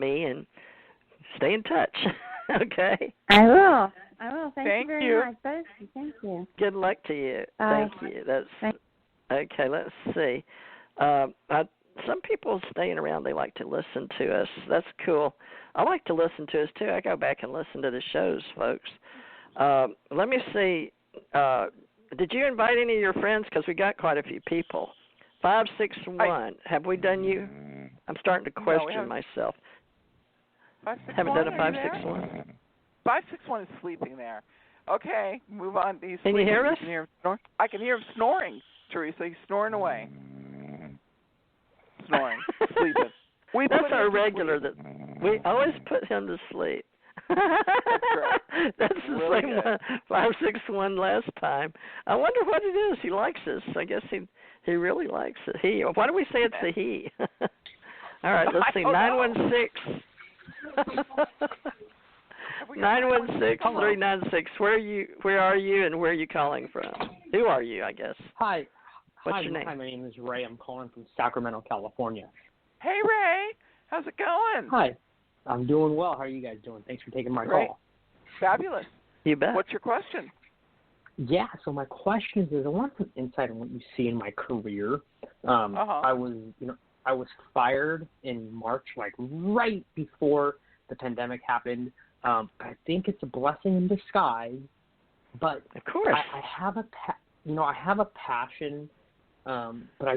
me and stay in touch. Okay? I will. Thank you Thank very much. Thank you. Good luck to you. Bye. Thank you. Okay, let's see. Some people staying around, they like to listen to us. That's cool. I like to listen to us, too. I go back and listen to the shows, folks. Let me see. Did you invite any of your friends? Because we got quite a few people. 561. Have we done you? I'm starting to question myself. 561, haven't done a 561? 561 is sleeping there. Okay, move on. Can you hear us? I can hear him snoring, Theresa. He's snoring away. Snoring. Sleeping. That's our regular. We always put him to sleep. That's great. That's the really same good. one, 561 last time. I wonder what it is. He likes us. I guess he really likes it. Why do we say it's a he? All right, let's see. 916. 916-396. Where are you, and where are you calling from? Who are you, I guess? Hi. What's your name? Hi, my name is Ray. I'm calling from Sacramento, California. Hey, Ray. How's it going? Hi. I'm doing well. How are you guys doing? Thanks for taking my call. Fabulous. You bet. What's your question? Yeah, so my question is I want some insight on what you see in my career. I was fired in March, like right before the pandemic happened. I think it's a blessing in disguise, but of course I have a passion, but I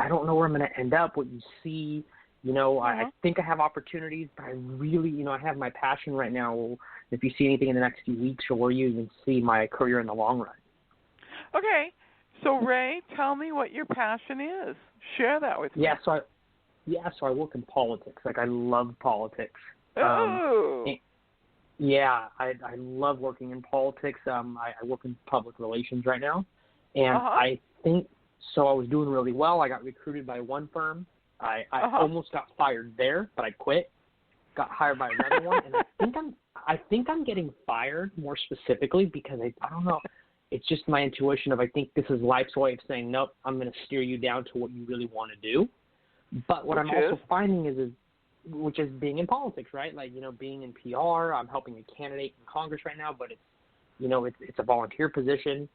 don't know where I'm going to end up. What you see, I think I have opportunities, but I really, I have my passion right now. If you see anything in the next few weeks or where you even see my career in the long run. Okay, so Ray, tell me what your passion is. Share that with me. So I work in politics. Like I love politics. Oh. I love working in politics. I work in public relations right now, and I think so. I was doing really well. I got recruited by one firm. I almost got fired there, but I quit. Got hired by another one, and I think I'm getting fired more specifically because I don't know. It's just my intuition of I think this is life's way of saying nope. I'm going to steer you down to what you really want to do. But what I'm also finding is which is being in politics, right? Like, being in PR. I'm helping a candidate in Congress right now, but it's a volunteer position.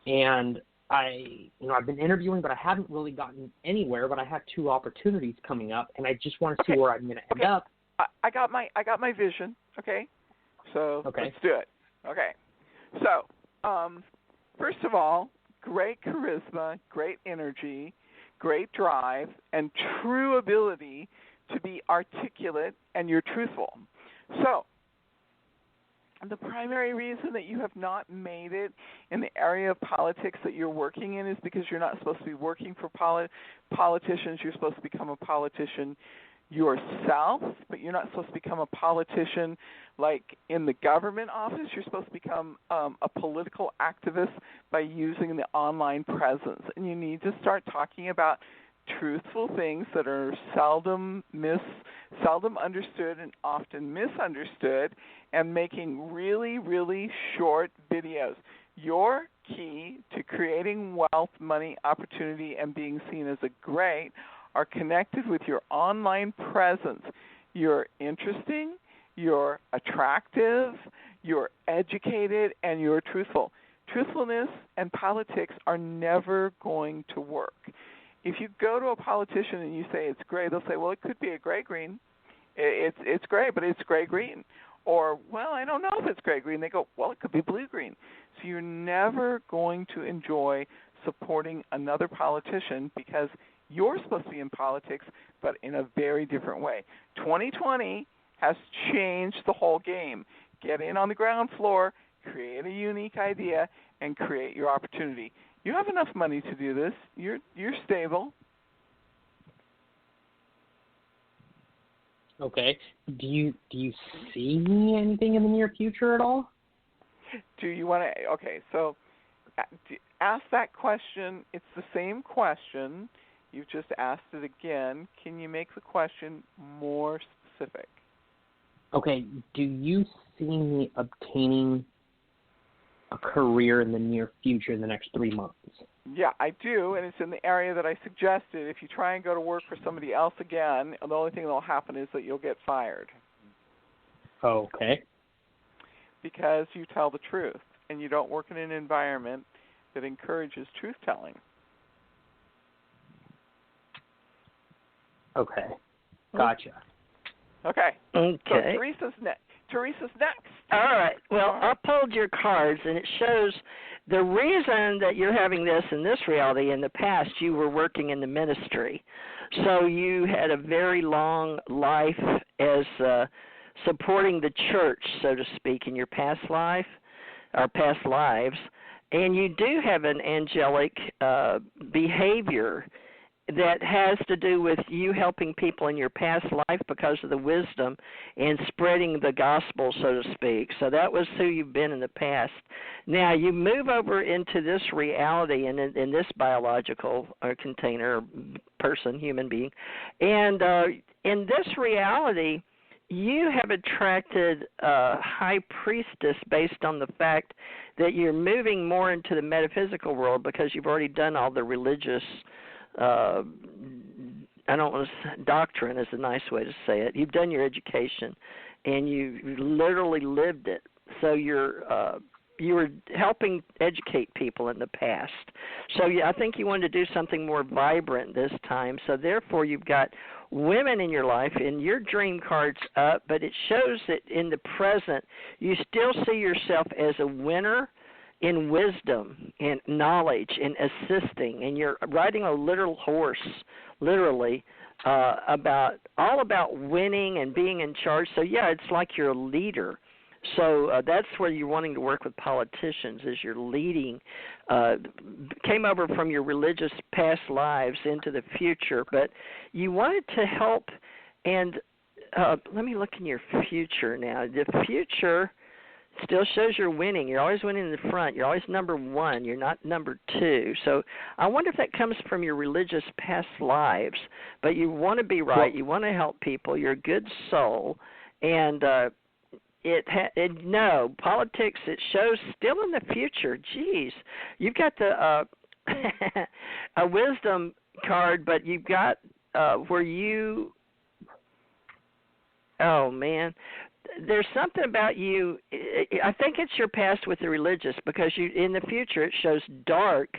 And I've been interviewing, but I haven't really gotten anywhere, but I have two opportunities coming up, and I just want to see where I'm going to end up. I got my vision, okay? So let's do it. Okay. So, first of all, great charisma, great energy, great drive, and true ability to be articulate and you're truthful. So, the primary reason that you have not made it in the area of politics that you're working in is because you're not supposed to be working for politicians. You're supposed to become a politician yourself, but you're not supposed to become a politician like in the government office. You're supposed to become a political activist by using the online presence. And you need to start talking about truthful things that are seldom understood and often misunderstood, and making really, really short videos. Your key to creating wealth, money, opportunity, and being seen as a great are connected with your online presence. You're interesting, you're attractive, you're educated, and you're truthful. Truthfulness and politics are never going to work. If you go to a politician and you say it's gray, they'll say, well, it could be a gray-green. It's gray, but it's gray-green. Or, well, I don't know if it's gray-green. They go, well, it could be blue-green. So you're never going to enjoy supporting another politician because you're supposed to be in politics, but in a very different way. 2020 has changed the whole game. Get in on the ground floor, create a unique idea, and create your opportunity. You have enough money to do this. You're stable. Okay. Do you see me anything in the near future at all? Do you want to? Okay, so ask that question. It's the same question. You've just asked it again. Can you make the question more specific? Okay. Do you see me obtaining a career in the near future in the next 3 months? Yeah, I do, and it's in the area that I suggested. If you try and go to work for somebody else again, the only thing that will happen is that you'll get fired. Okay. Because you tell the truth, and you don't work in an environment that encourages truth-telling. Okay. Gotcha. Okay. Okay. So Theresa's next. All right. Well, I pulled your cards, and it shows the reason that you're having this in this reality. In the past, you were working in the ministry. So you had a very long life as supporting the church, so to speak, in your past life or past lives. And you do have an angelic behavior that has to do with you helping people in your past life because of the wisdom and spreading the gospel, so to speak. So that was who you've been in the past. Now you move over into this reality and in this biological container, person, human being, and in this reality, you have attracted a high priestess based on the fact that you're moving more into the metaphysical world because you've already done all the religious I don't want to, doctrine is a nice way to say it. You've done your education, and you literally lived it. So you were helping educate people in the past. So I think you wanted to do something more vibrant this time. So therefore, you've got women in your life, and your dream card's up, but it shows that in the present, you still see yourself as a winner in wisdom and knowledge and assisting, and you're riding a literal horse, literally, about winning and being in charge. So yeah, it's like you're a leader. So that's where you're wanting to work with politicians, is you're leading. Came over from your religious past lives into the future, but you wanted to help. And let me look in your future now. The future still shows you're winning. You're always winning in the front. You're always number one. You're not number two. So I wonder if that comes from your religious past lives. But you want to be right. You want to help people. You're a good soul. And no, politics, it shows still in the future. Geez, you've got the a wisdom card, but you've got where you, oh, man. There's something about you, I think it's your past with the religious, because you in the future it shows dark,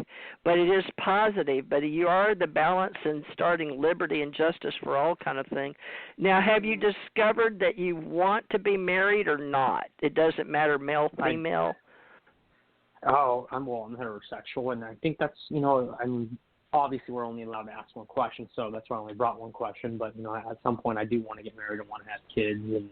but it is positive, but you are the balance and starting liberty and justice for all kind of thing. Now, have you discovered that you want to be married or not? It doesn't matter, male, female? I'm heterosexual, and I think that's, obviously we're only allowed to ask one question, so that's why I only brought one question, but, at some point I do want to get married and want to have kids, and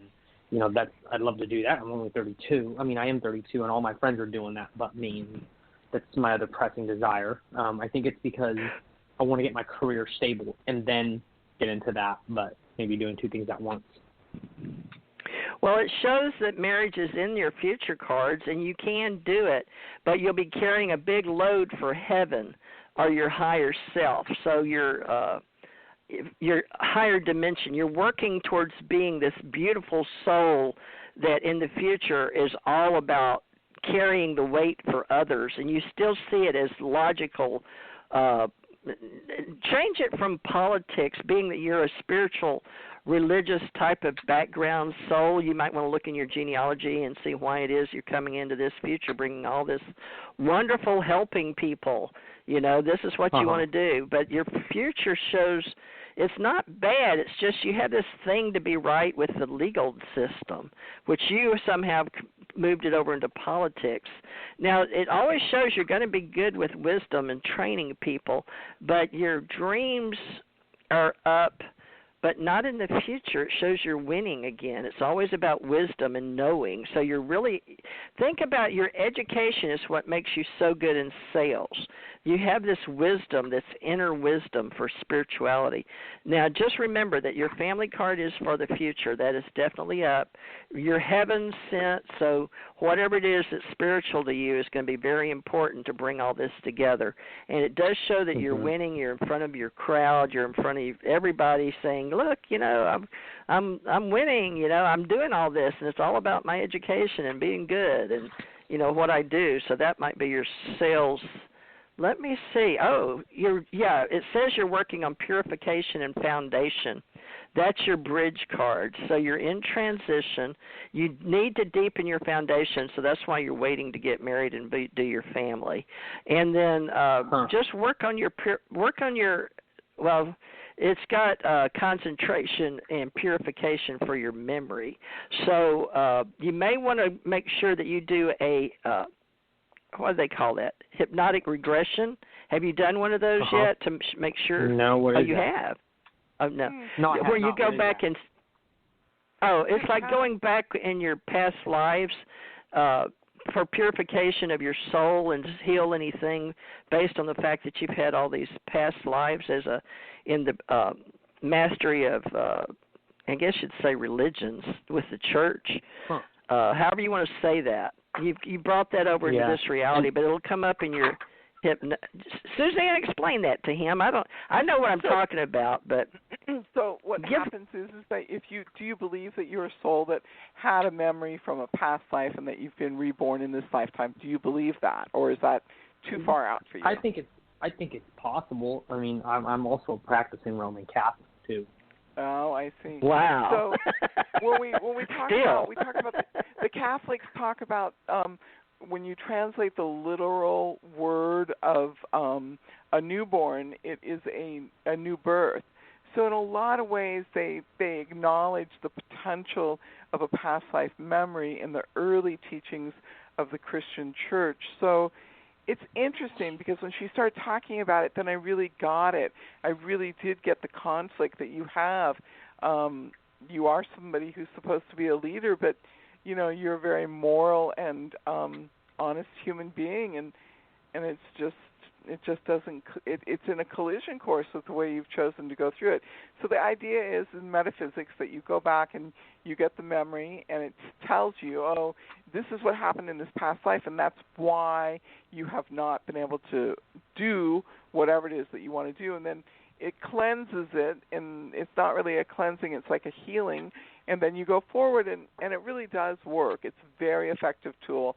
I'd love to do that. I'm only 32. I am 32, and all my friends are doing that but me. And that's my other pressing desire. I think it's because I want to get my career stable and then get into that, but maybe doing two things at once. Well, it shows that marriage is in your future cards, and you can do it, but you'll be carrying a big load for heaven or your higher self. So your higher dimension, you're working towards being this beautiful soul that in the future is all about carrying the weight for others, and you still see it as logical. Change it from politics, being that you're a spiritual, religious type of background soul. You might want to look in your genealogy and see why it is you're coming into this future, bringing all this wonderful helping people. This is what you want to do, but your future shows it's not bad. It's just you have this thing to be right with the legal system, which you somehow moved it over into politics. Now, it always shows you're going to be good with wisdom and training people, but your dreams are up, but not in the future. It shows you're winning again. It's always about wisdom and knowing. So you're really, think about your education is what makes you so good in sales. You have this wisdom, this inner wisdom for spirituality. Now, just remember that your family card is for the future. That is definitely up. You're heaven sent, so whatever it is that's spiritual to you is going to be very important to bring all this together. And it does show that you're winning. You're in front of your crowd. You're in front of everybody saying, look, I'm winning. I'm doing all this, and it's all about my education and being good and, what I do. So that might be your sales let me see. Oh, it says you're working on purification and foundation. That's your bridge card. So you're in transition. You need to deepen your foundation, so that's why you're waiting to get married and do your family. And then just work on your well, it's got concentration and purification for your memory. So you may want to make sure that you do a what do they call that? Hypnotic regression. Have you done one of those yet to make sure? No, what is you that? have. Oh no. No, I have where you not. go What back and it's like going back in your past lives for purification of your soul and heal anything based on the fact that you've had all these past lives in the mastery of I guess you'd say religions with the church. However you want to say that. You brought that over into this reality, but it'll come up in your Suzanne, explain that to him. I know what I'm talking about, but so what happens is that do you believe that you're a soul that had a memory from a past life and that you've been reborn in this lifetime? Do you believe that, or is that too far out for you? I think it's possible. I mean, I'm also practicing Roman Catholic too. Oh, I see. Wow. So when we talk about the Catholics talk about when you translate the literal word of a newborn, it is a new birth. So in a lot of ways, they acknowledge the potential of a past life memory in the early teachings of the Christian church. So it's interesting because when she started talking about it, then I really got it. I really did get the conflict that you have. You are somebody who's supposed to be a leader, but you're a very moral and honest human being, and it just doesn't. It's in a collision course with the way you've chosen to go through it. So the idea is in metaphysics that you go back and you get the memory, and it tells you, oh, this is what happened in this past life, and that's why you have not been able to do whatever it is that you want to do, and then it cleanses it, and it's not really a cleansing, it's like a healing, and then you go forward, and it really does work. It's a very effective tool.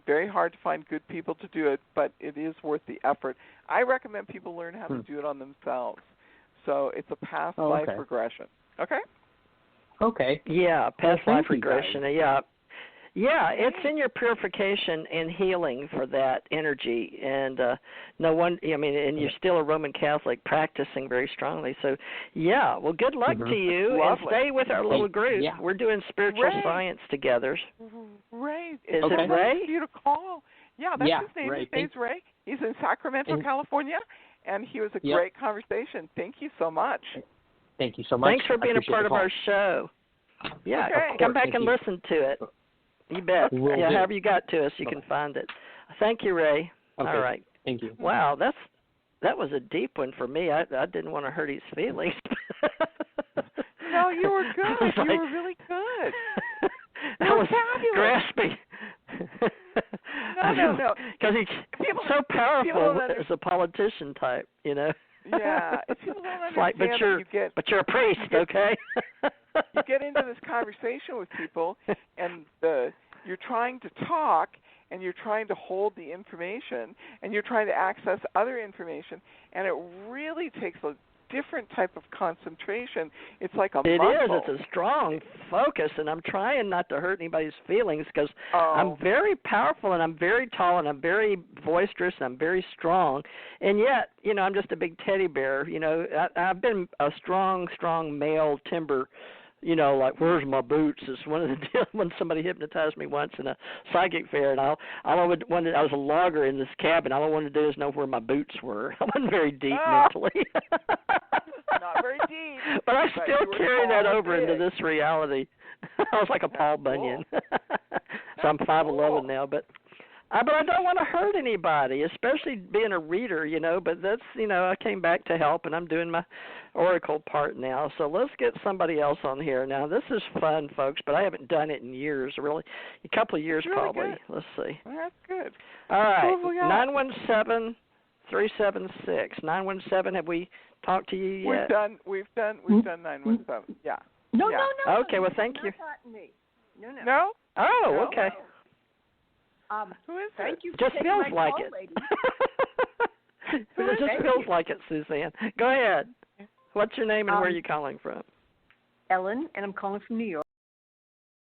Very hard to find good people to do it, but it is worth the effort. I recommend people learn how to do it on themselves. So it's a past life regression. Okay? Okay. Yeah, past life regression. Guys. Yeah, it's in your purification and healing for that energy, and no one. I mean, and you're still a Roman Catholic, practicing very strongly. So, yeah. Well, good luck to you, and stay with our little group. Yeah. We're doing spiritual science together. Ray, is it Ray? You to call. Yeah, that's his name. Ray. His name's Ray. He's in Sacramento, California, and he was a great conversation. Thank you so much. Thank you so much. Thanks for being a part of our show. Yeah, come back and listen to it. You bet. However you got to us, you can find it. Thank you, Ray. Okay. All right. Thank you. Wow, that was a deep one for me. I didn't want to hurt his feelings. No, you were good. You were really good. I was grasping. No. Because he's so powerful as a politician type, Yeah, if people don't understand like, but you're a priest, okay? You get into this conversation with people, and you're trying to talk, and you're trying to hold the information, and you're trying to access other information, and it really takes a different type of concentration. It's like a muscle. It is. It's a strong focus, and I'm trying not to hurt anybody's feelings because I'm very powerful, and I'm very tall, and I'm very boisterous, and I'm very strong, and yet, I'm just a big teddy bear. I've been a strong male timber. Like, where's my boots? It's one of the deals when somebody hypnotized me once in a psychic fair, and I was a logger in this cabin. All I wanted to do is know where my boots were. I wasn't very deep mentally. Not very deep. But I still carry that over into this reality. I was like a Paul Bunyan. So I'm 5'11" now, but I don't want to hurt anybody, especially being a reader, but that's, I came back to help, and I'm doing my oracle part now. So let's get somebody else on here. Now, this is fun, folks, but I haven't done it in years, really. A couple of years, really probably. Good. Let's see. Well, that's good. All right. 917-376. 917, have we talked to you yet? We've done 917. Yeah. No. Okay, well, thank you. No? Oh, okay. Who is Thank it? you for just taking feels my like call, it. lady. It just feels like it, Suzanne. Go ahead. What's your name and where are you calling from? Ellen, and I'm calling from New York.